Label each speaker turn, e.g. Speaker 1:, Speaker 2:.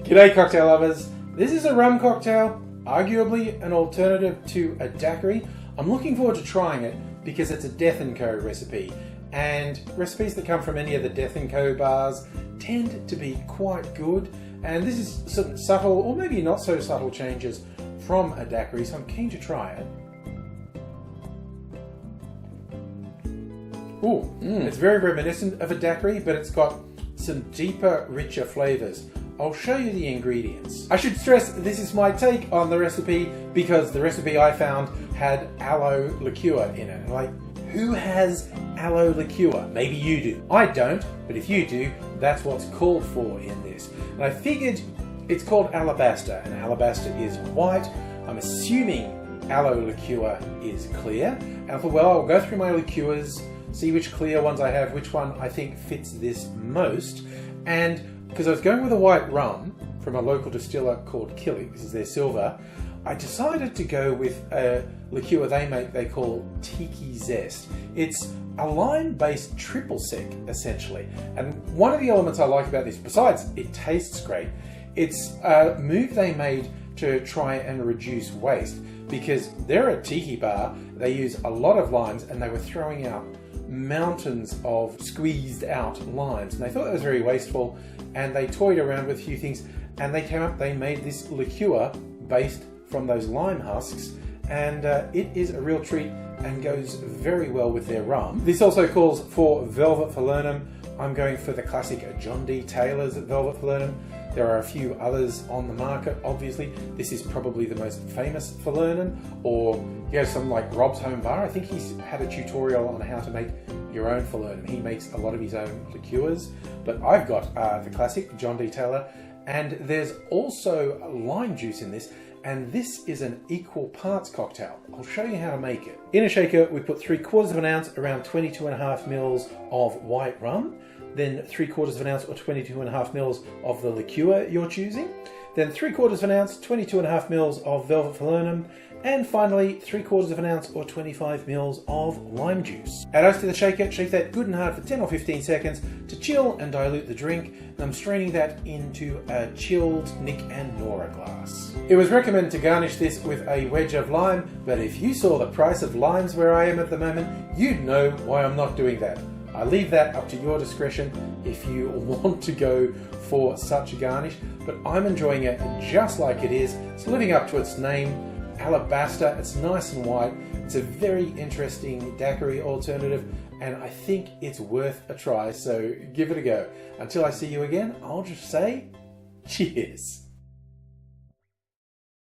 Speaker 1: G'day cocktail lovers, this is a rum cocktail, arguably an alternative to a daiquiri. I'm looking forward to trying it because it's a Death & Co recipe, and recipes that come from any of the Death & Co bars tend to be quite good, and this is some subtle or maybe not so subtle changes from a daiquiri, so I'm keen to try it. Ooh, it's very reminiscent of a daiquiri, but it's got some deeper, richer flavours. I'll show you the ingredients. I should stress this is my take on the recipe because the recipe I found had aloe liqueur in it. Like, who has aloe liqueur? Maybe you do. I don't, but if you do, that's what's called for in this. And I figured it's called Alabaster, and Alabaster is white. I'm assuming aloe liqueur is clear. And I thought, well, I'll go through my liqueurs, see which clear ones I have, which one I think fits this most. And because I was going with a white rum from a local distiller called Killy, this is their silver, I decided to go with a liqueur they make, they call Tiki Zest. It's a lime-based triple sec, essentially. And one of the elements I like about this, besides it tastes great, it's a move they made to try and reduce waste, because they're a tiki bar, they use a lot of limes, and they were throwing out mountains of squeezed out limes, and they thought that was very wasteful, and they toyed around with a few things, and they made this liqueur based from those lime husks, and it is a real treat and goes very well with their rum. This also calls for Velvet Falernum. I'm going for the classic John D. Taylor's Velvet Falernum. There are a few others on the market, obviously. This is probably the most famous Falernum, or you know, some like Rob's Home Bar. I think he's had a tutorial on how to make your own Falernum. He makes a lot of his own liqueurs, but I've got the classic John D. Taylor, and there's also lime juice in this, and this is an equal parts cocktail. I'll show you how to make it. In a shaker, we put 3/4 of an ounce, around 22.5 mils of white rum, then 3/4 of an ounce or 22.5 mils of the liqueur you're choosing, then 3/4 of an ounce, 22.5 mils of Velvet Falernum, and finally 3/4 of an ounce or 25 mils of lime juice. Add ice to the shaker, shake that good and hard for 10 or 15 seconds to chill and dilute the drink, and I'm straining that into a chilled Nick and Nora glass. It was recommended to garnish this with a wedge of lime, but if you saw the price of limes where I am at the moment, you'd know why I'm not doing that. I leave that up to your discretion if you want to go for such a garnish, but I'm enjoying it just like it is. It's living up to its name, Alabaster. It's nice and white. It's a very interesting daiquiri alternative, and I think it's worth a try, so give it a go. Until I see you again, I'll just say cheers.